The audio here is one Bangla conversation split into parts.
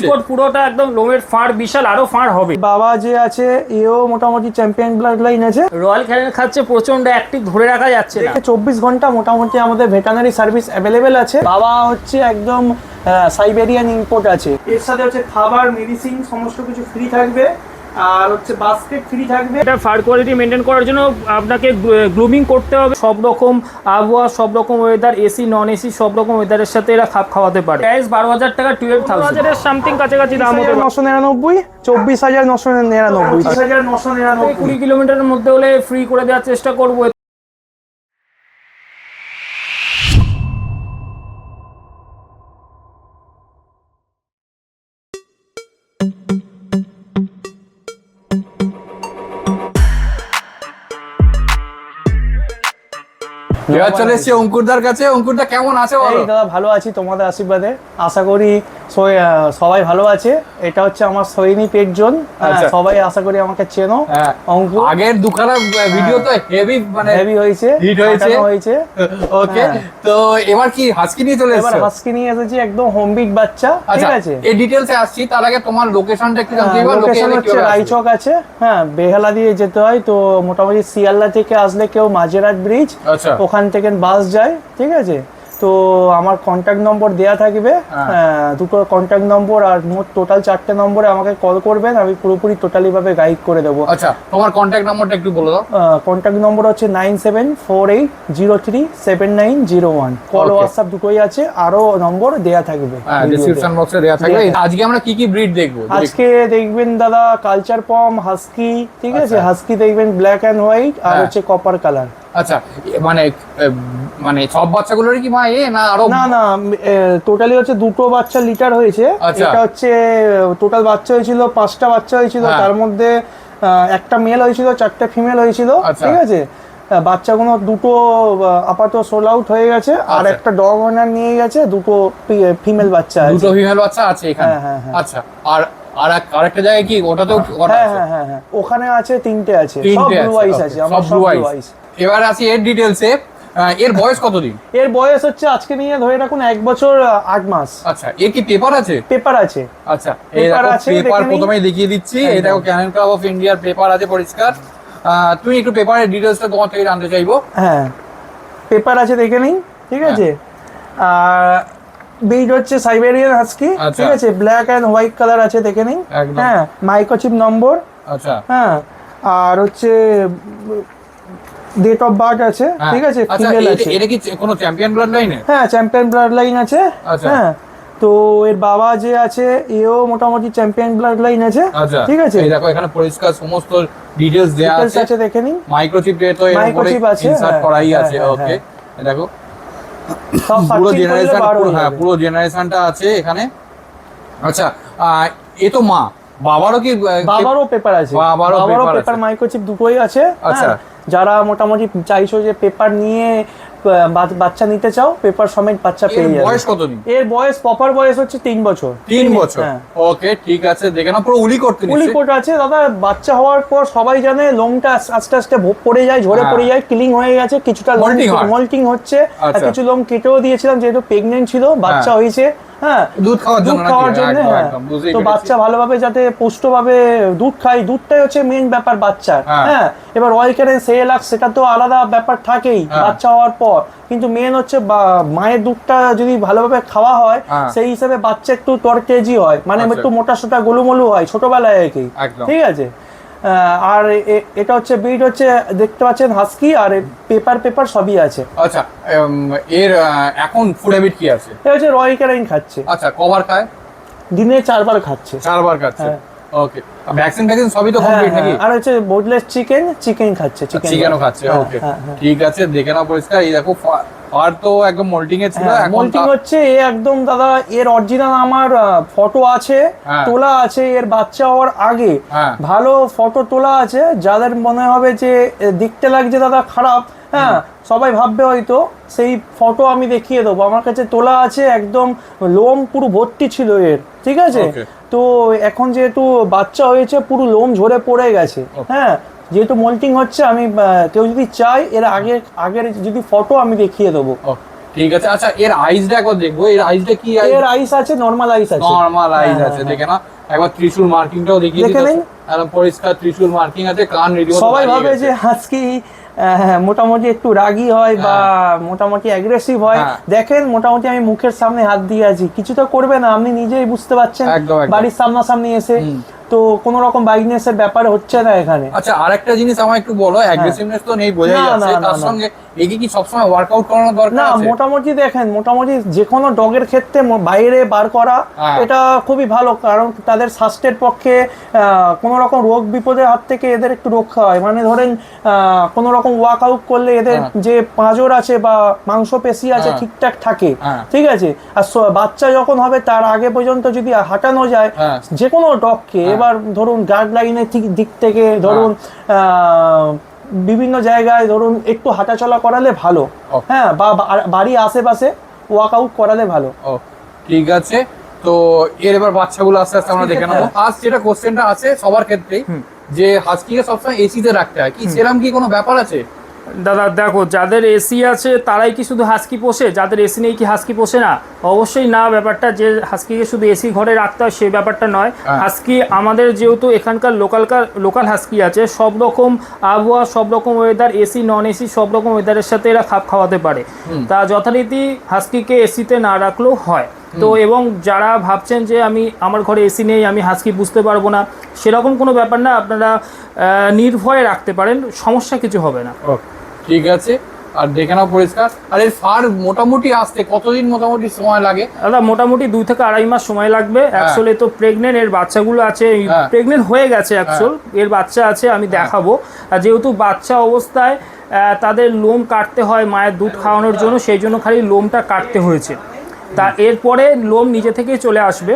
কোট পুরোটা একদম লোমের ফাড় বিশাল, আরো ফাড় হবে। বাবা যে আছে এও মোটামুটি চ্যাম্পিয়ন ব্লাড লাইন আছে। রয়্যাল ক্যানেল খাচ্ছে, প্রচন্ড অ্যাক্টিভ, ধরে রাখা যাচ্ছে না। 24 ঘন্টা মোটামুটি আমাদের ভেটানারি সার্ভিস অ্যাভেলেবেল আছে। বাবা হচ্ছে একদম সাইবেরিয়ান ইম্পোর্ট আছে। এর সাথে হচ্ছে খাবার, মেডিসিন সমস্ত কিছু ফ্রি থাকবে, আর হচ্ছে বাস্কেট ফ্রি থাকবে। এটা ফার কোয়ালিটি মেনটেন করার জন্য আপনাকে গ্রুমিং করতে হবে। সব রকম আবহাওয়া, সব রকম ওয়েদার, এসি নন এসি সব রকম ওয়েদারের সাথে এরা খাপ খাওয়াতে পারে। প্রাইস 12,000 টাকা, 12,000 সামথিং কাছাকাছি দাম হবে। 999, 24,999, 20,999। 20 কিলোমিটারের মধ্যে হলে ফ্রি করে দেওয়ার চেষ্টা করবো। এবার চলে এসেছি অঙ্কুরদার কাছে। অঙ্কুরদা কেমন আছে বলো? দাদা ভালো আছি তোমাদের আশীর্বাদে, আশা করি সবাই ভালো আছে। এটা হচ্ছে আমার সৈনী পেট জোন, সবাই আশা করি আমাকে চেনো। অঙ্কুর আগের দুখানা ভিডিও তো হেভি, মানে হেভি হয়েছে, হিট হয়েছে। ওকে, তো এবার কি হাস্কি নিয়ে চলে এসেছো? এবার হাস্কি নিয়ে এসেছি, একদম হোম বিট বাচ্চা। ঠিক আছে, এই ডিটেইলসে আসছি, তার আগে তোমার লোকেশনটা একটু জানতে হবে। লোকেশন হচ্ছে রায়চক আছে, হ্যাঁ, বেহালা দিয়ে যেতে হয়। তো মোটামুটি শিয়ালদা থেকে আসলে কেউ মাঝেরহাট ব্রিজ, ওখান থেকে বাস যায়। ঠিক আছে, তো আমার কন্ট্যাক্ট নম্বর দেয়া থাকবে, দুটো কন্ট্যাক্ট নম্বর, আর মোট টোটাল 4টে নম্বরে আমাকে কল করবেন, আমি পুরোপুরি টোটালি ভাবে গাইড করে দেবো। আচ্ছা, তোমার কন্ট্যাক্ট নম্বরটা একটু বলে দাও। কন্ট্যাক্ট নম্বর হচ্ছে 9748037901। কল হোয়াটসঅ্যাপ দুটোই আছে, আরো নম্বর দেয়া থাকবে, ডেসক্রিপশন বক্সে দেয়া থাকবে। আজকে আমরা কি কি ব্রিড দেখবো? আজকে দেখবেন দাদা কালচার পম, হাস্কি। ঠিক আছে, হাস্কি দেখবেন ব্ল্যাক এন্ড হোয়াইট, আর হচ্ছে কপার কালার। আচ্ছা, মানে সব বাচ্চাগুলোরই কি মা না আরো? না, টোটালি হচ্ছে দুটো বাচ্চা লিটার হয়েছে। এটা হচ্ছে টোটাল বাচ্চা হয়েছিল 5টা বাচ্চা হয়েছিল, তার মধ্যে একটা মেল হয়েছিল, 4টে ফিমেল হয়েছিল। ঠিক আছে, বাচ্চাগুলো দুটো আপাতত সোল আউট হয়ে গেছে, আর একটা ডগ ওনার নিয়ে গেছে, দুটো ফিমেল বাচ্চা আছে। দুটো ফিমেল বাচ্চা আছে এখানে? আচ্ছা, আর আরেকটা জায়গায় কি ওটাতেও? হ্যাঁ, ওখানে আছে 3টে আছে, সব ব্লু আইস আছে, আমার সব ব্লু আইস। এবার আসি এর ডিটেইলসে। এর বয়স কতদিন? এর বয়স হচ্ছে আজকে নিয়ে ধরে রাখুন 1 বছর 8 মাস। আচ্ছা, এর কি পেপার আছে? পেপার আছে। আচ্ছা, পেপার প্রথমেই দেখিয়ে দিচ্ছি। এই দেখো, ক্যানেল ক্লাব অফ ইন্ডিয়ার পেপার আছে পরিষ্কার। তুমি একটু পেপারের ডিটেইলসটা তোমার থেকে জানতে চাইবো। হ্যাঁ, পেপার আছে, দেখে নিন। ঠিক আছে, ব্রিড হচ্ছে সাইবেরিয়ান হাস্কি। ঠিক আছে, ব্ল্যাক এন্ড হোয়াইট কালার আছে, দেখে নিন। হ্যাঁ, মাইক্রোচিপ নম্বর। আচ্ছা, হ্যাঁ, আর হচ্ছে ডেট অফ বার্থ আছে। ঠিক আছে, ফিমেল আছে। এটা কি কোনো চ্যাম্পিয়ন ব্লাড লাইন? হ্যাঁ, চ্যাম্পিয়ন ব্লাড লাইন আছে। হ্যাঁ, তো এর বাবা যে আছে এও মোটামুটি চ্যাম্পিয়ন ব্লাড লাইন আছে। ঠিক আছে, এই দেখো এখানে পরিষ্কার সমস্ত ডিটেইলস দেয়া আছে, দেখে নিন। মাইক্রোচিপ তো এর উপরে ইনসার্ট করাই আছে। ওকে, দেখো পুরো জেনারেশন, পুরো জেনারেশনটা আছে এখানে। আচ্ছা, এ তো মা, বাবারও কি? বাবারও পেপার আছে, বাবারও পেপার মাইক্রোচিপ দুটোই আছে। আচ্ছা, যারা মোটামুটি চাইছো যে পেপার নিয়ে বাচ্চা নিতে চাও, পেপার সমেত বাচ্চা পেয়ে যাবে। বয়স কতদিন? এর বয়স প্রপার বয়স হচ্ছে 3 বছর। 3 বছর, ওকে, ঠিক আছে। দেখে না, পুরো উলি করতে নিচ্ছে। উলি কোট আছে দাদা। বাচ্চা হওয়ার পর সবাই জানে লোমটা আস্তে আস্তে পড়ে যায়, ঝরে পড়ে যায়, কিলিং হয়ে গেছে, কিছুটা মল্টিং হচ্ছে, আর কিছু লোম কেটেও দিয়েছিলাম যেহেতু প্রেগন্যান্ট ছিল, বাচ্চা হয়েছে। হ্যাঁ, দুধ খাওয়ার জন্য। তো বাচ্চা ভালোভাবে যাতে পুষ্টভাবে দুধ খায়, দুধটাই হচ্ছে মেইন ব্যাপার বাচ্চার। হ্যাঁ, এবার অয়েল ক্যারেন সেলাক্স সেটা তো আলাদা ব্যাপার থাকেই বাচ্চা হওয়ার পর, কিন্তু মেন হচ্ছে মায়ের দুধটা যদি ভালোভাবে খাওয়া হয়, সেই হিসেবে বাচ্চা একটু তরতেজি হয়, মানে একটু মোটা সোটা গোলুমলু হয় ছোটবেলায় আর কি। ঠিক আছে, আর এটা হচ্ছে ব্রিড হচ্ছে দেখতে পাচ্ছেন হাস্কি, আর পেপার সবই আছে। আচ্ছা, এর এখন ফুড হ্যাবিট কি আছে? এটা হচ্ছে রয়্যাল ক্যানিন খাচ্ছে। আচ্ছা, কবার খায়? দিনে 4 বার খাচ্ছে। 4 বার খাচ্ছে, ওকে। ভ্যাকসিন সবই তো কমপ্লিট নাকি? আর হচ্ছে বোনলেস চিকেন খাচ্ছে, চিকেনও খাচ্ছে। ওকে, ঠিক আছে, দেখে নাও পরিষ্কার। এই দেখো, আর তো একদম মোল্টিং এ ছিল, এখন মোল্টিং হচ্ছে। এ একদম দাদা, এর অরিজিনাল আমার ফটো আছে, তোলা আছে এর বাচ্চা হওয়ার আগে, ভালো ফটো তোলা আছে। যাদের মনে হবে যে দেখতে লাগছে দাদা খারাপ, হ্যাঁ, সবাই ভাববে হয়তো, সেই ফটো আমি দেখিয়ে দেবো, আমার কাছে তোলা আছে। একদম লোম পুরো ভর্তি ছিল এর। ঠিক আছে, তো এখন যেহেতু বাচ্চা হয়েছে, পুরো লোম ঝরে পড়ে গেছে। হ্যাঁ, যেহেতু মোল্টিং হচ্ছে, আমি কেউ যদি চাই এর আগের যদি ফটো আমি দেখিয়ে দেবো। ঠিক আছে। আচ্ছা এর আইসটা একবার দেখবো, এর আইসটা কি? এর আইস আছে, নরমাল আইস আছে। নরমাল আইস আছে, দেখে না একবার ত্রিশূল মার্কিংটাও দেখিয়ে দেখে দিই। নিন। একদম পরিষ্কার ত্রিশূল মার্কিং আছে, কান রেডি। সবাই ভাবে যে হাস্কি মোটামুটি একটু রাগী হয় বা মোটামুটি অ্যাগ্রেসিভ হয়। দেখেন মোটামুটি আমি মুখের সামনে হাত দিয়ে আছি, কিছু তো করবে না, আপনি নিজেই বুঝতে পারছেন বাড়ির সামনাসামনি এসে। তো কোনো রকম বাইকনেসের ব্যাপার হচ্ছে না এখানে। আচ্ছা আরেকটা জিনিস আমার একটু বলো, অ্যাগ্রেসিভনেস তো নেই বোঝাই যাচ্ছে, তার সঙ্গে একে কি সবসময় ওয়ার্কআউট করানো দরকার না? আছে? মোটামুটি দেখেন, মোটামুটি যে কোনো ডগের ক্ষেত্রে বাইরে বার করা এটা খুবই ভালো, কারণ তাদের স্বাস্থ্যের পক্ষে কোনো রকম রোগ বিপদের হাত থেকে এদের একটু রক্ষা হয়। মানে ধরেন কোনো রকম ওয়ার্কআউট করলে এদের যে পাঁজর আছে বা মাংসপেশি আছে ঠিকঠাক থাকে, ঠিক আছে। আর বাচ্চা যখন হবে তার আগে পর্যন্ত যদি হাঁটানো যায় যে কোনো ডগকে, এবার ধরুন গার্ড লাইনের দিক থেকে ধরুন বিভিন্ন জায়গায় ধরুন একটু হাঁটাচলা করালে ভালো, হ্যাঁ, বা বাড়ি আশেপাশে ওয়ার্কআউট করালে ভালো। ঠিক আছে। তো এর এবার বাচ্চাগুলো আস্তে আস্তে আমরা দেখে নেবো। আজ যেটা কোশ্চেনটা আছে সবার ক্ষেত্রেই, যে হাস্কিকে সবসময় এসিতে রাখতে হয়, কি সেরকম কি কোনো ব্যাপার আছে? দাদা দেখো, যাদের এসি আছে তারাই কি শুধু হাস্কি পোষে? যাদের এসি নেই কি হাস্কি পোষে না? অবশ্যই না। ব্যাপারটা যে হাস্কিকে শুধু এসি ঘরে রাখতে হয় সেই ব্যাপারটা নয়। হাস্কি আমাদের যেহেতু এখানকার লোকাল হাস্কি আছে, সব রকম আবহাওয়া, সব রকম ওয়েদার, এসি নন এসি সব রকম ওয়েদারের সাথে এরা খাপ খাওয়াতে পারে। তা যথারীতি হাস্কিকে এসিতে না রাখলেও হয়। তো এবং যারা ভাবছেন যে আমার ঘরে এসি নেই, আমি হাস্কি বুঝতে পারবো না, সেরকম কোনো ব্যাপার না। আপনারা নির্ভয়ে রাখতে পারেন, সমস্যা কিছু হবে না। ঠিক আছে। আর দেখে নাও পরিষ্কার। আর এর ফার মোটামুটি আসতে কতদিন মোটামুটি সময় লাগে? দাদা মোটামুটি 2 থেকে আড়াই মাস সময় লাগবে। অ্যাকচুয়ালি তো প্রেগনেন্ট, এর বাচ্চাগুলো আছে, প্রেগনেন্ট হয়ে গেছে অ্যাকচুয়াল, এর বাচ্চা আছে, আমি দেখাবো। আর যেহেতু বাচ্চা অবস্থায় তাদের লোম কাটতে হয় মায়ের দুধ খাওয়ানোর জন্য, সেই জন্য খালি লোমটা কাটতে হয়েছে। তা এরপরে লোম নিজে থেকেই চলে আসবে,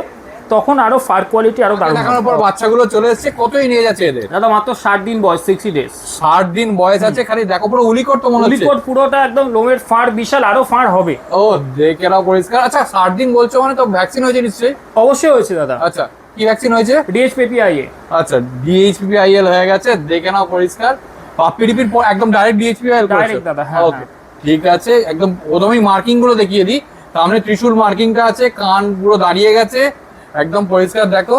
তখন আরো ফার কোয়ালিটি আরো দারুণ হবে। দেখানোর পর বাচ্চাগুলো চলে এসেছে, কতই নিয়ে যাচ্ছে এদের? দাদা মাত্র 60 দিন বয়স, 60 ডেজ। 60 দিন বয়স আছে, খালি দেখো পুরো উলিকট তো মনে হচ্ছে। উলিকট পুরোটা একদম, লোমের ফার বিশাল, আরো ফার হবে। ও দেখে নাও পরিষ্কার। আচ্ছা 60 দিন বলছো মানে তো ভ্যাকসিন হয়েছে নিশ্চয়ই? অবশ্যই হয়েছে দাদা। আচ্ছা কি ভ্যাকসিন হয়েছে? DHPPIA। আচ্ছা DHPPIL হয়ে গেছে, দেখে নাও পরিষ্কার। পাপিডিপির পর একদম ডাইরেক্ট DHPPIL করেছে? ডাইরেক্ট দাদা, হ্যাঁ। ওকে ঠিক আছে। একদম প্রথমেই মার্কিং গুলো দেখিয়ে দিই। সামনে ত্রিশূল মার্কিংটা আছে, কান পুরো দাঁড়িয়ে গেছে, একদম পরিষ্কার। দেখো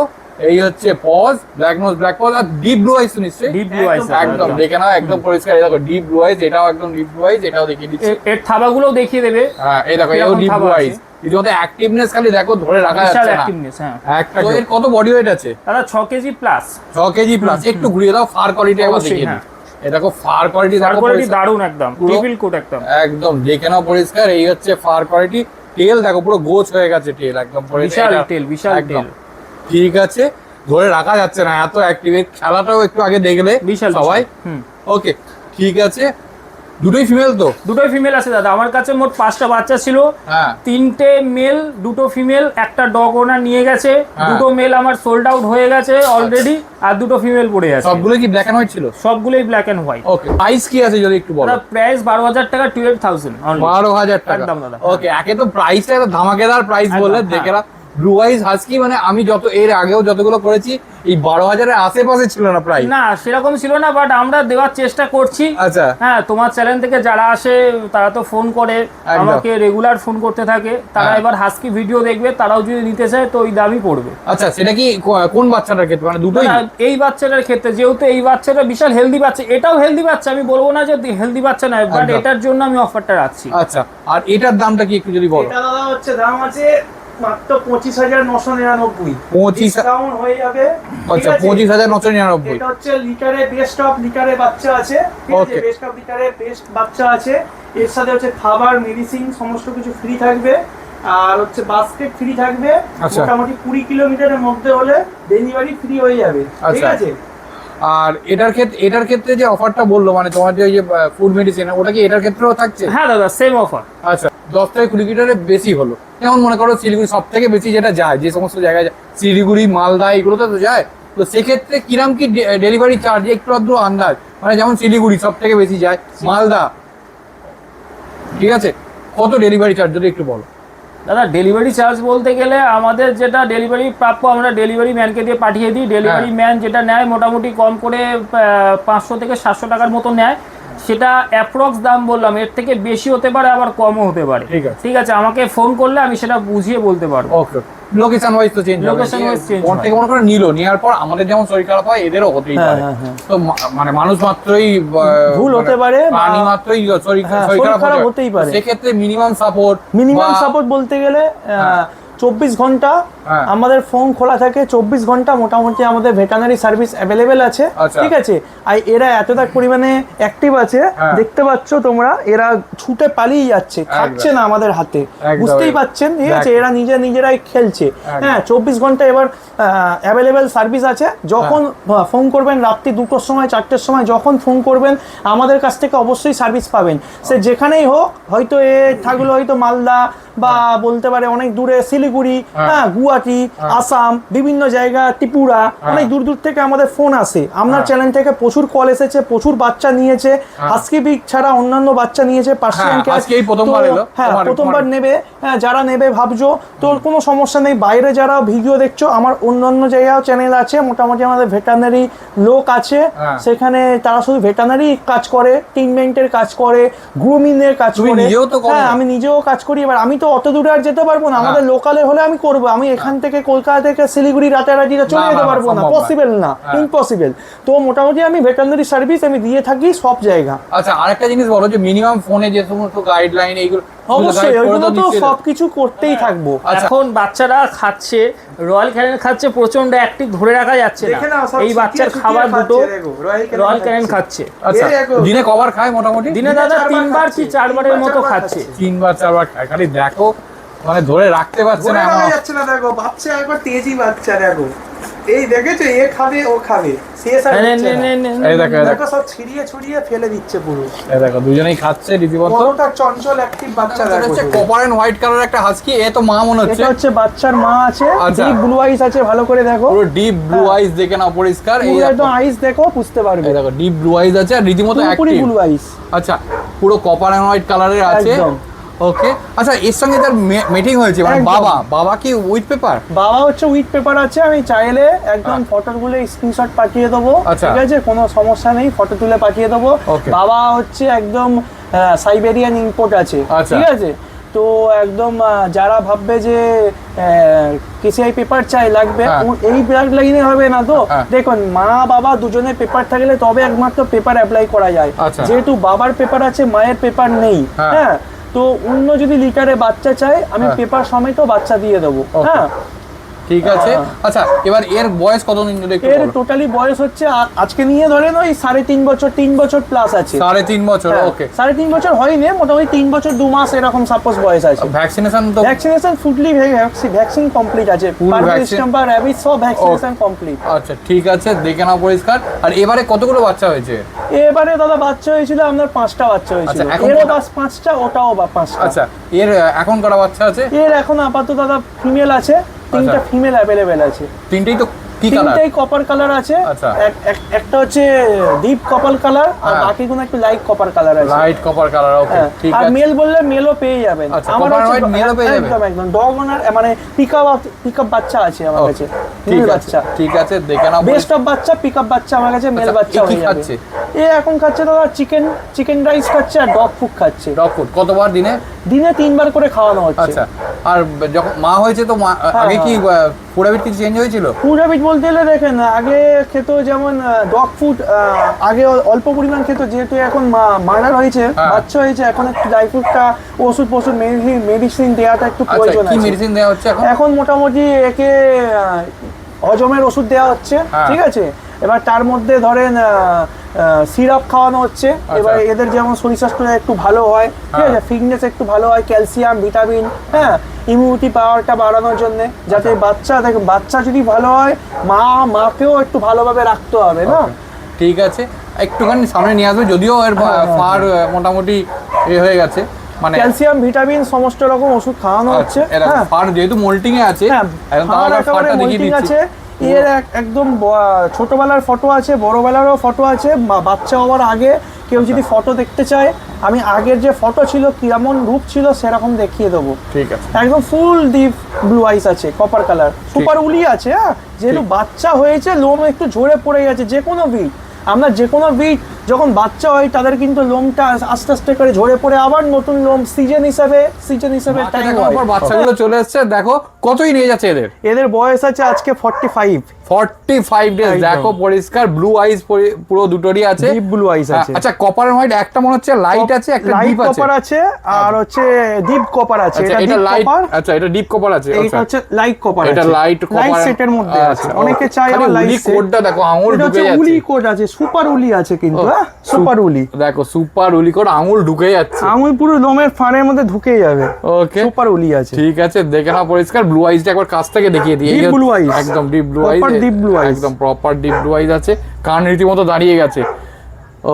এই হচ্ছে paws, black nose, black paws, আর ডিপ ব্লু আইস নিশ্চয়ই? ডিপ ব্লু আইস একদম দেখে নাও, একদম পরিষ্কার। এই দেখো ডিপ ব্লু আইস, এটাও একদম ডিপ ব্লু আইস, এটাও দেখিয়ে দিচ্ছি। এর থাবাগুলোও দেখিয়ে দেবে। হ্যাঁ এই দেখো, এও ডিপ ব্লু আইস। ইতিমধ্যে অ্যাক্টিভনেস খালি দেখো, ধরে রাখা যাচ্ছে না। অ্যাক্টিভনেস, হ্যাঁ। একটা এর কত বডি ওয়েট আছে? দাদা 6 কেজি প্লাস। 6 KG plus. একটু ঘুরিয়ে দাও, ফার কোয়ালিটি একবার দেখিয়ে দিই। এই দেখো ফার কোয়ালিটি, ফার কোয়ালিটি দারুণ, একদম ট্রিপল কোট, একদম দেখে নাও পরিষ্কার। এই হচ্ছে ফার কোয়ালিটি। টেল দেখো পুরো গোছ হয়ে গেছে, টেল একদম বিশাল টেল, বিশাল টেল। ঠিক আছে, ধরে রাখা যাচ্ছে না, এত অ্যাক্টিভ। খেলাটাও একটু আগে দেখলে সবাই। ওকে ঠিক আছে। দুটোই ফিমেল তো? দুটোই ফিমেল আছে দাদা। আমার কাছে মোট 5টা বাচ্চা ছিল, 3টে মেল, 2টো ফিমেল। একটা ডগ ওনার নিয়ে গেছে, 2টো মেল আমার সোল্ড আউট হয়ে গেছে অলরেডি, আর 2টো ফিমেল পড়ে আছে। সবগুলো কি ব্ল্যাক এন্ড হোয়াইট ছিল? সবগুলোই black and white. Okay price কি আছে যদি একটু বলো? প্রাইস 12,000 টাকা, 12,000 অনলি। 12,000 টাকা একদম দাদা। ওকে, একে তো প্রাইসটা একটা ধামাকেদার প্রাইস বললে, দেখে না। ব্লু আইজ হাস্কি মানে আমি এর আগেও যতগুলো করেছি এই 12,000-এর আশেপাশে ছিল না প্রাইস। না সেরকম ছিল না, বাট আমরা দেওয়ার চেষ্টা করছি। আচ্ছা হ্যাঁ, তোমার চ্যানেল থেকে যারা আসে তারা তো ফোন করে, আমাকে রেগুলার ফোন করতে থাকে। তারা এবার হাস্কি ভিডিও দেখবে, তারাও যদি নিতে চায় তো ওই দামই পড়বে। আচ্ছা সেটা কি কোন বাচ্চাটার ক্ষেত্রে, মানে দুটোই? এই বাচ্চাটার ক্ষেত্রে, যেহেতু এই বাচ্চাটা বিশাল হেলদি বাচ্চা, এটাও হেলদি বাচ্চা, আমি বলবো না যে হেলদি বাচ্চা নয়, বাট এটার জন্য আমি অফারটা রাখছি। আচ্ছা আর এটার দামটা কি একটু যদি বলো? এটা দাদা হচ্ছে দাম আছে মাত্র 25,999। 25 ডিসকাউন্ট হয়ে যাবে। আচ্ছা 25,999। এটা হচ্ছে লিটারে বেস্ট অফ লিটারে বাচ্চা আছে, ঠিক আছে? বেস্ট অফ লিটারে বেস্ট বাচ্চা আছে। এর সাথে হচ্ছে খাবার, মেডিসিন সমস্ত কিছু ফ্রি থাকবে, আর হচ্ছে বাস্কেট ফ্রি থাকবে। মোটামুটি 20 কিলোমিটারের মধ্যে হলে ডেলিভারি ফ্রি হয়ে যাবে, ঠিক আছে? আর এটার ক্ষেত্রে যে অফারটা বললো, মানে তোমার যে ফুড মেডিসিন, ওটা কি এটার ক্ষেত্রেও থাকছে? হ্যাঁ দাদা, সেম অফার। আচ্ছা 10 থেকে 20 কিলোমিটারের বেশি হলো, যেমন মনে করো শিলিগুড়ি সব থেকে বেশি যেটা যায়, যে সমস্ত জায়গায় শিলিগুড়ি, মালদা এগুলোতে তো যায়, তো সেক্ষেত্রে কিরম কি ডেলিভারি চার্জ একটু আধটু আন্দাজ? মানে যেমন শিলিগুড়ি সব থেকে বেশি যায়, মালদা, ঠিক আছে, কত ডেলিভারি চার্জ যদি একটু বলো? দাদা ডেলিভারি চার্জ বলতে গেলে আমাদের যেটা ডেলিভারি প্রাপ্য, আমরা ডেলিভারি ম্যানকে দিয়ে পাঠিয়ে দিই। ডেলিভারি ম্যান যেটা নেয় মোটামুটি কম করে 500 থেকে 700 টাকার মতো নেয়। সেটা অ্যাপ্রক্স দাম বললাম, এর থেকে বেশি হতে পারে আবার কমও হতে পারে। ঠিক আছে, আমাকে ফোন করলে আমি সেটা বুঝিয়ে বলতে পারবো। ওকে, লোকেশন ওয়াইজ তো চেঞ্জ হবে, লোকেশন ওয়াইজ চেঞ্জ ফোন থেকে মনে করে নিলো, নেওয়ার পর আমাদের যেমন শরীর খারাপ হয় এদেরও হতেই পারে। তো মানে মানুষ মাত্রই ভুল হতে পারে, প্রাণী মাত্রই শরীর খারাপ হতেই পারে। সেক্ষেত্রে মিনিমাম সাপোর্ট বলতে গেলে 24 ঘন্টা আমাদের ফোন খোলা থাকে, 24 ঘন্টা মোটামুটি আমাদের ভেটেরিনারি সার্ভিস অ্যাভেলেবেল আছে। ঠিক আছে, আর এরা এতটা পরিমাণে অ্যাক্টিভ আছে, দেখতে পাচ্ছ তোমরা, এরা ছুটে পালিয়ে যাচ্ছে, থাকছে না আমাদের হাতে, বুঝতেই পাচ্ছেন। ঠিক আছে, এরা নিজেরাই খেলছে। হ্যাঁ, 24 ঘন্টা এবার অ্যাভেলেবেল সার্ভিস আছে। যখন ফোন করবেন রাত্রি 2টোর সময়, 4টের সময়, যখন ফোন করবেন আমাদের কাছ থেকে অবশ্যই সার্ভিস পাবেন। সে যেখানেই হোক, হয়তো এ থাকলো হয়তো মালদা বা বলতে পারে অনেক দূরে শিলিগুড়ি, হ্যাঁ, গুয়াহাটি, আসাম, বিভিন্ন জায়গা, ত্রিপুরা, অনেক দূর দূর থেকে আমাদের ফোন আসে। আপনার চ্যানেল থেকে প্রচুর কল এসেছে, প্রচুর বাচ্চা নিয়েছে, হাস্কি বিগ ছাড়া অন্যান্য বাচ্চা নিয়েছে, পার্সিয়ান ক্যাট। হ্যাঁ, প্রথমবার নেবে, হ্যাঁ, যারা নেবে ভাবছো, তোর কোনো সমস্যা নেই। বাইরে যারা ভিডিও দেখছো, আমার অন্যান্য জায়গাও চ্যানেল আছে, মোটামুটি আমাদের ভেটেরিনারি লোক আছে, সেখানে তারা শুধু ভেটেরিনারি কাজ করে, ট্রিটমেন্টের কাজ করে, গ্রুমিং এর কাজ করে। হ্যাঁ, আমি নিজেও কাজ করি। এবার আমি তো অত দূরে আর যেতে পারবো না, আমাদের লোকালে হলে আমি করবো। আমি এখান থেকে কলকাতা থেকে শিলিগুড়ি রাতারাতি চলে যেতে পারবো না, পসিবল না, ইম্পসিবল। তো মোটামুটি আমি ভেটেরিনারি সার্ভিস আমি দিয়ে থাকি সব জায়গা। আচ্ছা, আরেকটা জিনিস বলো, যে মিনিমাম ফোনে যে সমস্ত গাইডলাইন এইগুলো অবশ্যই ওইগুলো তো সবকিছু করতেই থাকবো। এখন বাচ্চারা খাচ্ছে, রয়্যাল ক্যানেন খাচ্ছে, প্রচন্ড অ্যাক্টিভ, ধরে রাখা যাচ্ছে না। এই বাচ্চার খাবার দুটো রয়্যাল ক্যানেন খাচ্ছে। আচ্ছা, দিনে কবার খায় মোটামুটি? দিনে দাদা 3বার কি 4বারের মতো খাচ্ছে। 3-4বার খায়। খালি দেখো, মানে ধরে রাখতে পারছে না, এমন যাচ্ছে না। দেখো বাচ্চা একবার তেজি বাচ্চা, দেখো এই দেখেছো, এ খাবে ও খাবে, দেখো সব ছড়িয়ে ফেলে দিচ্ছে পুরো। দেখো দুজনেই খাচ্ছে রীতিমতো, কতটা চঞ্চল অ্যাক্টিভ বাচ্চা। দেখো হচ্ছে কপার এন্ড হোয়াইট কালার একটা হাস্কি, এ তো মা মনে হচ্ছে। এটা হচ্ছে বাচ্চার মা আছে, ডিপ ব্লু আইস আছে, ভালো করে দেখো, পুরো ডিপ ব্লু আইস দেখে নাও পরিষ্কার। এই একদম আইস দেখো, বুঝতে পারবে। দেখো ডিপ ব্লু আইস আছে, আর রীতিমতো অ্যাক্টিভ ব্লু আইস। আচ্ছা, পুরো কপার এন্ড হোয়াইট কালারের আছে। ওকে, আচ্ছা, এর সঙ্গে তার মিটিং হয়েছে, মানে বাবা কি উইথ পেপার? বাবা হচ্ছে উইথ পেপার আছে। আমি চাইলে একদম ফটোগুলো স্ক্রিনশট পাঠিয়ে দেবো, ঠিক আছে, কোনো সমস্যা নেই, ফটো তুলে পাঠিয়ে দেবো। বাবা হচ্ছে একদম সাইবেরিয়ান ইম্পোর্ট আছে, ঠিক আছে। তো একদম যারা ভাববে যে কেসিআই পেপার চাই লাগবে, এই ব্লাড লাইনে হবে না। তো দেখুন, মা বাবা দুজনে পেপার থাকলে তবে একমাত্র পেপার অ্যাপ্লাই করা যায়। যেহেতু বাবার পেপার আছে, মায়ের পেপার নেই, হ্যাঁ, তো অন্য যদি লিটারে বাচ্চা চাই, আমি পেপার সমেত বাচ্চা দিয়ে দেবো। হ্যাঁ, ঠিক আছে। আচ্ছা, এবার এর বয়স কতদিন ধরে? এর টোটালি বয়স হচ্ছে আজকে নিয়ে ধরেন ওই 3.5 বছর, 3 বছর প্লাস আছে। 3.5 বছর, ওকে। 3.5 বছর হয়নি, মোটামুটি 3 বছর 2 মাস এরকম সাপোজ বয়স আছে। ভ্যাকসিনেশন ফুললি ভ্যাকসিন কমপ্লিট আছে, পারভিস্টাম বা র‍্যাবিস সব ভ্যাকসিনেশন কমপ্লিট। আচ্ছা, ঠিক আছে, দেখে নাও পরিষ্কার। আর এবারে কতগুলো বাচ্চা হয়েছে? এবারে দাদা বাচ্চা হয়েছিল আপনার 5টা বাচ্চা হয়েছিল। এরও বাস 5টা, ওটাও বা 5টা। আচ্ছা, এর এখন কটা বাচ্চা আছে? এর এখন আপাতত দাদা ফিমেল আছে, 3টা ফিমেল অ্যাভেলেবেল আছে। 3টেই তো কি কালার? 3টাই কপার কালার আছে। একটা হচ্ছে ডিপ কপার কালার, আর বাকিগুলো একটু লাইট কপার কালার আছে। লাইট কপার কালার, ওকে, ঠিক আছে। আর মেল বললে মেলও পেয়ে যাবেন। আমার কাছে মেলও পেয়ে যাবেন, একদম ডগ ওনার, মানে পিকআপ বাচ্চা আছে আমার কাছে, ঠিক বাচ্চা। ঠিক আছে, দেখে নাও। বেস্ট অফ বাচ্চা, পিকআপ বাচ্চা আমার কাছে, মেল বাচ্চা হয়ে যাবে। এ এখন খাচ্ছে দাদা চিকেন রাইস খাচ্ছে, আর ডগ ফুড খাচ্ছে। ডগ ফুড কতবার দিনে? 3বার করে খাওয়ানো হচ্ছে। আচ্ছা, আর যখন মা হয়েছে তো আগে কি ফুড হ্যাবিট কিছু চেঞ্জ হয়েছিল? ফুড হ্যাবিট বলতে গেলে দেখেন, আগে খেত যেমন ডগ ফুড, আগে অল্প পরিমাণ খেত, যেহেতু এখন মার্ডার হয়েছে, বাচ্চা হয়েছে, এখন একটু ড্রাই ফ্রুটটা, ওষুধ মেডিসিন দেওয়াটা একটু প্রয়োজন আছে। কি মেডিসিন দেওয়া হচ্ছে এখন? এখন মোটামুটি একে হজমের ওষুধ দেওয়া হচ্ছে, ঠিক আছে। এবার তার মধ্যে ধরেন সিরাপ খাওয়ানো হচ্ছে। এবার এদের যেমন শরীর স্বাস্থ্য একটু ভালো হয়, ঠিক আছে, ফিটনেস একটু ভালো হয়, ক্যালসিয়াম, ভিটামিন, হ্যাঁ, ইমিউনিটি পাওয়ারটা বাড়ানোর জন্য, যাতে বাচ্চা যদি ভালো হয়, মাকেও একটু ভালোভাবে রাখতে হবে না। ঠিক আছে, একটুখানি সামনে নিয়ে আসবে, যদিও এর ফার মোটামুটি হয়ে গেছে, মানে ক্যালসিয়াম, ভিটামিন সমস্ত রকম ওষুধ খাওয়ানো হচ্ছে। হ্যাঁ, ফার যেহেতু মোল্টিং এ আছে, এখন তাহলে ফারটা দেখিয়ে দিচ্ছি। এর একদম ছোটবেলার ফটো আছে, বড়বেলারও ফটো আছে। বাচ্চা হওয়ার আগে কেউ যদি ফটো দেখতে চায়, আমি আগের যে ফটো ছিল কেমন রূপ ছিল সেরকম দেখিয়ে দেবো। ঠিক আছে, একদম ফুল ডিপ ব্লু আইস আছে, কপার কালার, সুপার উলি আছে। হ্যাঁ, যেহেতু বাচ্চা হয়েছে, লোম একটু ঝরে পড়ে গেছে, যে কোনো বিট, আমরা যে কোনো বিট যখন বাচ্চা হয় তাদের কিন্তু লোমটা আস্তে আস্তে করে ঝরে পড়ে আবার নতুন লোম সিজন হিসাবে টাইম হয়। বাচ্চাগুলো চলে এসেছে, দেখো কতই নিয়ে যাচ্ছে এদের বয়স আছে আজকে 45 ডেজ। দেখো পরিষ্কার ব্লু আইস পুরো দুটোরই আছে, ডিপ ব্লু আইস আছে। আচ্ছা কপার এন্ড হোয়াইট একটা মনে হচ্ছে লাইট আছে, একটা ডিপ আছে। কপার আছে আর হচ্ছে ডিপ কপার আছে। এটা লাইট, আচ্ছা এটা ডিপ কপার আছে, এটা হচ্ছে লাইট কপার। এটা লাইট কপার, লাইট সেটের মধ্যে আছে। অনেকে চায় আবার লাইট সেট। কোডটা দেখো আঙুল ঢুকে যাচ্ছে, উলি কোড আছে, সুপার উলি আছে কিন্তু, হ্যাঁ সুপার উলি। দেখো সুপার উলি কোড, আঙুল ঢুকে যাচ্ছে, আঙুল পুরো লোমের ফানের মধ্যে ঢুকে যাবে। ওকে সুপার উলি আছে, ঠিক আছে। দেখে নাও পরিষ্কার। ব্লু আইসটা একবার কাছ থেকে দেখিয়ে দিই। ডিপ ব্লু আইস, একদম ডিপ ব্লু আইস, প্রপার ডিপ ব্লু আইস, একদম প্রপার ডিপ ব্লু আইস আছে। কান রীতিমতো দাঁড়িয়ে গেছে।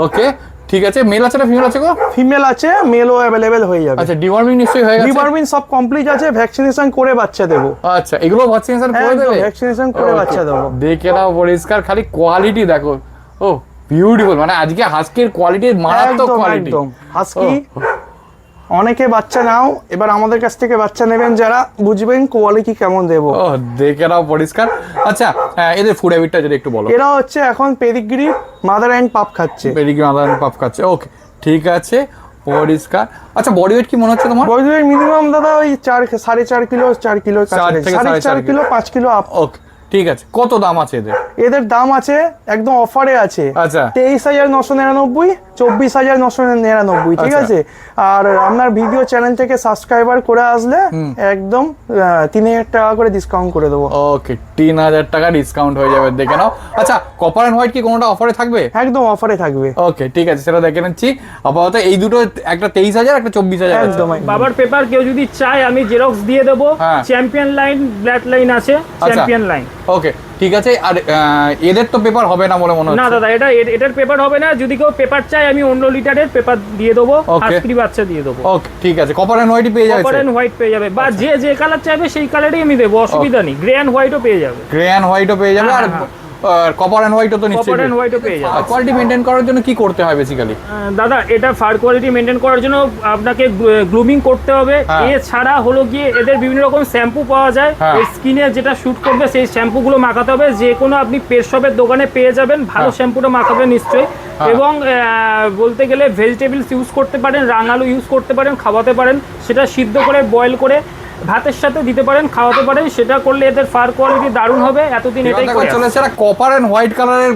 ওকে ঠিক আছে। মেল আছে না ফিমেল আছে গো? ফিমেল আছে, মেলও अवेलेबल হয়ে যাবে। আচ্ছা ডিওয়ার্মিং নিশ্চয়ই হয়ে গেছে? ডিওয়ার্মিং সব কমপ্লিট আছে, ভ্যাকসিনেশন করে বাচ্চা দেব। আচ্ছা এগুলো ভ্যাকসিনেশন করে দেবে? ভ্যাকসিনেশন করে বাচ্চা দেব। দেখে নাও পরিষ্কার, খালি কোয়ালিটি দেখো। ও বিউটিফুল, মানে আজকে হাস্কির কোয়ালিটি মারাত্মক কোয়ালিটি। একদম হাস্কি অনেকে বাচ্চা নাও, এবার আমাদের কাছ থেকে বাচ্চা নেবেন যারা, বুঝবেন কোয়ালিটি কেমন দেব। ও দেখে নাও পরিষ্কার। আচ্ছা এদের ফুড হ্যাবিটটা যদি একটু বলো। এরা হচ্ছে এখন পেডিগ্রি, মাদার এন্ড পাপ খাচ্ছে। পেডিগ্রি, মাদার এন্ড পাপ খাচ্ছে, ওকে ঠিক আছে পরিষ্কার। আচ্ছা বডি ওয়েট কি মনে হচ্ছে তোমার? বডি ওয়েট মিনিমাম দাদা ওই 4.5 kilo, 4 kilo, 4.5 kilo, 5 kilo up. Okay ঠিক আছে। কত দাম আছে এদের? এদের দাম আছে একদম অফারে আছে। আচ্ছা 23,999, 24,999, ঠিক আছে। আর আপনার ভিডিও চ্যানেল থেকে সাবস্ক্রাইবার করে আসলে একদম 3,000 টাকা করে ডিসকাউন্ট করে দেবো। ওকে 3,000 টাকা ডিসকাউন্ট হয়ে যাবে, দেখে নাও। আচ্ছা কপার এন্ড হোয়াইট কি কোনোটা অফারে থাকবে? একদম অফারে থাকবে। ওকে ঠিক আছে, সেটা দেখে নিচ্ছি। আপাতত এই দুটো, একটা 23,000, একটা 24,000। একদম বাবার পেপার কেউ যদি চায় আমি জেরক্স দিয়ে দেবো। চ্যাম্পিয়ন লাইন, ব্ল্যাক লাইন আছে, চ্যাম্পিয়ন লাইন। ওকে ঠিক আছে। আর এদের তো পেপার হবে না বলে মনে হচ্ছে? না দাদা এটার পেপার হবে না। যদি কেউ পেপার চায় আমি অন্য লিটারের পেপার দিয়ে দেবো, হাস্কি বাচ্চা দিয়ে দেবো। ওকে ঠিক আছে। কপার এন্ড হোয়াইট পেয়ে যাবে? কপার এন্ড হোয়াইট পেয়ে যাবে, বা যে কালার চাইবে সেই কালারই আমি দেবো, অসুবিধা নেই। গ্রে এন্ড হোয়াইটও পেয়ে যাবে। গ্রে এন্ড হোয়াইটও পেয়ে যাবে। আর কপার এন্ড হোয়াইটও তো নিশ্চয়ই। কপার এন্ড হোয়াইটও পেয়ে যাবে। কোয়ালিটি মেইনটেইন করার জন্য কি করতে হয় বেসিক্যালি? দাদা এটা ফার কোয়ালিটি মেইনটেইন করার জন্য আপনাকে গ্লুমিং করতে হবে। এছাড়া হলো গিয়ে এদের বিভিন্ন রকম শ্যাম্পু পাওয়া যায়, স্কিনে যেটা শুট করবে সেই শ্যাম্পুগুলো মাখাতে হবে। যে কোনো আপনি পেট শপের দোকানে পেয়ে যাবেন, ভালো শ্যাম্পুটা মাখাবে নিশ্চয়ই। এবং বলতে গেলে ভেজিটেবলস ইউজ করতে পারেন, রাঙালু ইউজ করতে পারেন, খাওয়াতে পারেন। সেটা সিদ্ধ করে বয়েল করে ভাতের সাথে দিতে পারেন, খাওয়াতে পারেন। সেটা করলে এদের ফার কোয়ালিটি দারুণ হবে। এতদিন এটাই করে চলেছে। এটা কপার এন্ড হোয়াইট কালারের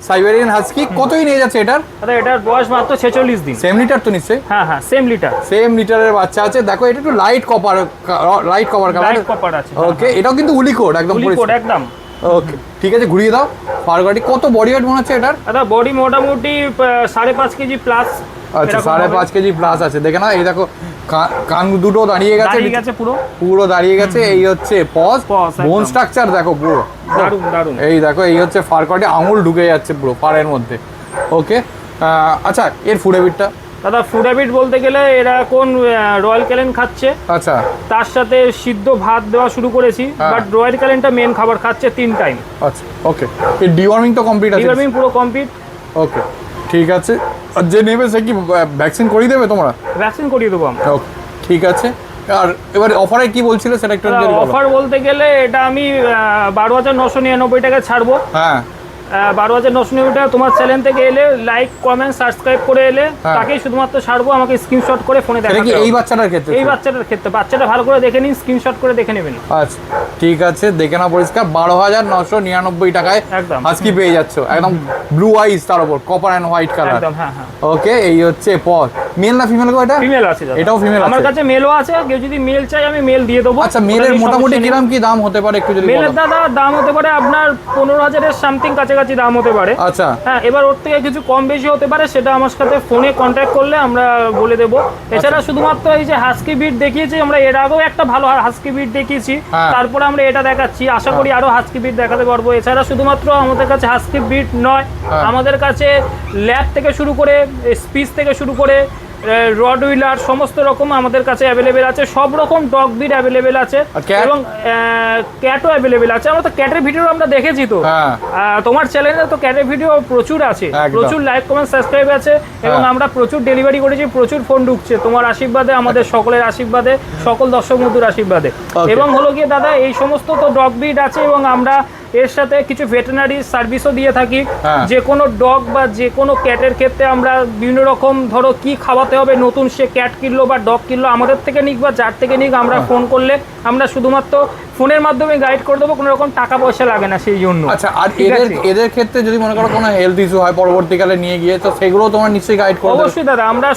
সাইবেরিয়ান হাস্কি, কতই নিয়ে যাচ্ছে এটার? দাদা এটার বয়স মাত্র 46 দিন। সেম লিটার তো নিশ্চয়ই? হ্যাঁ সেম লিটার। সেম লিটারের বাচ্চা আছে। দেখো এটা একটু light copper colour. Light copper আছে। ওকে এটাও কিন্তু উলি কোড, একদম উলি কোড একদম। ওকে ঠিক আছে, ঘুরিয়ে দাও ফার কোয়ালিটি। কত বডি ওয়েট মনে হচ্ছে এটার? দাদা বডি মোটামুটি 5.5 কেজি প্লাস। আচ্ছা 5.5 কেজি প্লাস আছে। দেখে না, এই দেখো কান দুটো দাঁড়িয়ে গেছে, পুরো দাঁড়িয়ে গেছে। এই হচ্ছে পজ, বোন স্ট্রাকচার দেখো পুরো দারুণ। এই দেখো, এই হচ্ছে ফার কোয়ালিটি, আঙুল ঢুকে যাচ্ছে পুরো ফারের মধ্যে। ওকে আচ্ছা এর ফুড হ্যাবিটটা? দাদা ফুড হ্যাবিট বলতে গেলে এরা কোন রয়্যাল ক্যালেন খাচ্ছে। আচ্ছা তার সাথে সিদ্ধ ভাত দেওয়া শুরু করেছি, বাট রয়্যাল ক্যালেনটা মেন খাবার খাচ্ছে 3 টাইম। আচ্ছা ওকে। এই ডিওয়ার্মিং তো কমপ্লিট আছে? ডিওয়ার্মিং পুরো কমপ্লিট। ওকে ঠিক আছে। আর যে নেবে সে কি ভ্যাকসিন করিয়ে দেবে তোমরা? ভ্যাকসিন করিয়ে দেবো আমরা। ওকে ঠিক আছে। আর এবার অফারে কি বলছিলে সেটা একটু বলো। অফার বলতে গেলে এটা আমি 12,999 টাকা ছাড়বো। হ্যাঁ 12,999 টাকা তোমার চ্যানেল থেকে এলে, লাইক কমেন্ট সাবস্ক্রাইব করে এলে তাকেই শুধুমাত্র ছাড়বো। আমাকে স্ক্রিনশট করে ফোনে দেখাতে হবে। এই বাচ্চাটার ক্ষেত্রে? এই বাচ্চাটার ক্ষেত্রে। বাচ্চাটা ভালো করে দেখে নিন, স্ক্রিনশট করে দেখে নেবেন। আচ্ছা ঠিক আছে, দেখে নাও পরিষ্কার। 12,999 টাকায় একদম হাস্কি পেয়ে যাচ্ছ, একদম ব্লু আইস, তার উপর কপার এন্ড হোয়াইট কালার। একদম হ্যাঁ। ওকে এই হচ্ছে পজ। মেল না ফিমেল গো এটা? ফিমেল আছে দাদা। এটাও ফিমেল আছে? আমার কাছে মেলও আছে, কেউ যদি মেল চাই আমি মেল দিয়ে দেবো। আচ্ছা মেলের মোটামুটি কিরকম কি দাম হতে পারে একটু যদি বলো। মেলের দাদা দাম হতে পারে আপনার 15,000 এর সামথিং কাছাকাছি দাম হতে পারে। আচ্ছা হ্যাঁ, এবার ওর থেকে কিছু কম বেশি হতে পারে, সেটা আমার সাথে ফোনে কন্ট্যাক্ট করলে আমরা বলে দেবো। এছাড়া শুধুমাত্র এই যে হাস্কি বিট দেখিয়েছি আমরা, এর আগেও একটা ভালো হাস্কি বিট দেখিয়েছি, তারপরে আমরা এটা দেখাচ্ছি। আশা করি আরো হাস্কি বিট দেখাতে পারবো। এছাড়া শুধুমাত্র আমাদের কাছে হাস্কি বিট নয়, আমাদের কাছে ল্যাব থেকে শুরু করে, স্পিচ থেকে শুরু করে, রড হুইলার সমস্ত রকম আমাদের কাছে অ্যাভেলেবেল আছে। সব রকম ডগ ব্রিড অ্যাভেলেবেল আছে এবং ক্যাটও অ্যাভেলেবেল আছে। আমরা তো ক্যাটের ভিডিও আমরা দেখেছি, তো তোমার চ্যানেলে তো ক্যাটের ভিডিও প্রচুর আছে, প্রচুর লাইক কমেন্ট সাবস্ক্রাইব আছে এবং আমরা প্রচুর ডেলিভারি করেছি, প্রচুর ফোন ঢুকছে তোমার আশীর্বাদে, আমাদের সকলের আশীর্বাদে, সকল দর্শক বন্ধুর আশীর্বাদে। এবং হলো গিয়ে দাদা এই সমস্ত তো ডগ ব্রিড আছে এবং আমরা এর সাথে কিছু ভেটেরিনারি সার্ভিসও দিয়ে থাকি। হ্যাঁ। যে কোনো ডগ বা যে কোনো ক্যাটের ক্ষেত্রে আমরা বিভিন্ন রকম ধরো কি খাওয়াতে হবে, নতুন সে ক্যাট কিনলো বা ডগ কিনলো, আমাদের থেকে নিক বা যার থেকে নিক আমরা ফোন করলে আমরা শুধুমাত্র ফোনের মাধ্যমে গাইড করে দেবো, কোনো রকম টাকা পয়সা লাগে না সেই জন্য। আচ্ছা, আর ঠিক আছে? এদের ক্ষেত্রে যদি মনে করো কোনো হেলথ ইস্যু হয় পরবর্তীকালে নিয়ে গিয়ে, তো সেগুলো তোমার নিশ্চয়ই গাইড করে দেবে। অবশ্যই দাদা, আমরা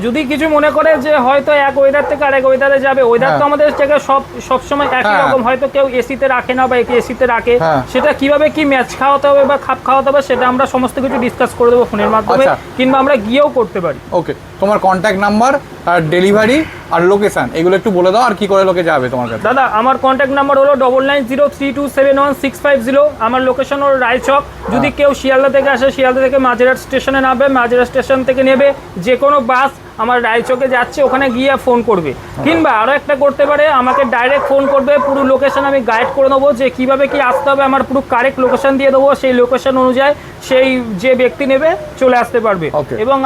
যদি কিছু মনে করে যে হয়তো এক ওয়েদার থেকে আরেক ওয়েদারে যাবে, ওয়েদার তো আমাদের জায়গায় সবসময় একই হ্যাঁ। রকম, হয়তো কেউ এসিতে রাখে না বা এসিতে রাখে, হ্যাঁ। সেটা কিভাবে কি ম্যাচ খাওয়াতে হবে বা খাপ খাওয়াতে হবে সেটা আমরা সমস্ত কিছু ডিসকাস করে দেবো ফোনের মাধ্যমে, আচ্ছা। কিংবা আমরা গিয়েও করতে পারি। ওকে, তোমার কন্ট্যাক্ট নাম্বার আর ডেলিভারি আর লোকেশন এগুলো একটু বলে দাও, আর কি করে লোকে যাবে তোমার কাছে। দাদা আমার কন্ট্যাক্ট নাম্বার হলো 9903271650। আমার লোকেশন হলো রায়চক। যদি কেউ শিয়ালদা থেকে আসে, শিয়ালদা থেকে মাঝেরহাট স্টেশনে নামবে, মাঝেরহাট স্টেশন থেকে নেবে যে কোনো বাস আমার রায়চকে যাচ্ছে, ওখানে গিয়ে ফোন করবে। কিংবা আরও একটা করতে পারে, আমাকে ডাইরেক্ট ফোন করবে, পুরো লোকেশন আমি গাইড করে দেবো যে কীভাবে কি আসতে হবে, আমার পুরো কারেক্ট লোকেশন দিয়ে দেবো, সেই লোকেশন অনুযায়ী সেই যে ব্যক্তি নেবে চলে আসতে পারবে। Okay. এবং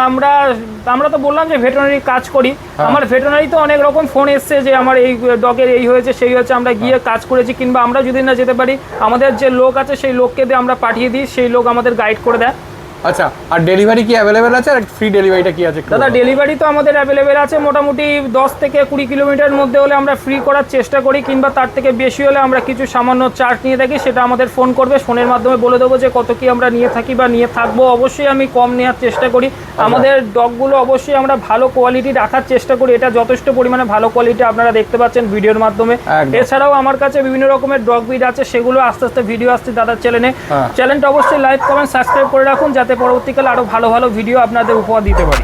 আমরা তো বললাম যে ভেটেরিনারি কাজ করি, আমার ভেটেরিনারি তো অনেক রকম ফোন এসছে যে আমার এই ডগের এই হয়েছে সেই হয়েছে, আমরা গিয়ে কাজ করেছি। কিংবা আমরা যদি না যেতে পারি, আমাদের যে লোক আছে সেই লোককে দিয়ে আমরা পাঠিয়ে দিই, সেই লোক আমাদের গাইড করে দেয়। আচ্ছা, আর ডেলিভারি কি অ্যাভেলেবেল আছে, আর ফ্রি ডেলিভারিটা কি আছে একটু দাদা বলো। ডেলিভারি তো আমাদের অ্যাভেলেবেল আছে, মোটামুটি 10 থেকে 20 কিলোমিটার মধ্যে হলে আমরা ফ্রি করার চেষ্টা করি, কিংবা তার থেকে বেশি হলে আমরা কিছু সামান্য চার্জ নিয়ে থাকি, সেটা আমাদের ফোন করবে, ফোনের মাধ্যমে বলে দেবো যে কত কি আমরা নিয়ে থাকি বা নিয়ে থাকবো। অবশ্যই আমি কম নেওয়ার চেষ্টা করি। আমাদের ডগগুলো অবশ্যই আমরা ভালো কোয়ালিটি রাখার চেষ্টা করি, এটা যথেষ্ট পরিমাণে ভালো কোয়ালিটি আপনারা দেখতে পাচ্ছেন ভিডিওর মাধ্যমে। একদম। এছাড়াও আমার কাছে বিভিন্ন রকমের ডগ ব্রিড আছে, সেগুলো আস্তে আস্তে ভিডিও আসছে দাদার চ্যানেলে। হ্যাঁ। চ্যানেলটা অবশ্যই লাইক কমেন্ট সাবস্ক্রাইব করে রাখুন, যাতে পরবর্তীকালে আরও ভালো ভালো ভিডিও আপনাদের উপহার দিতে পারি।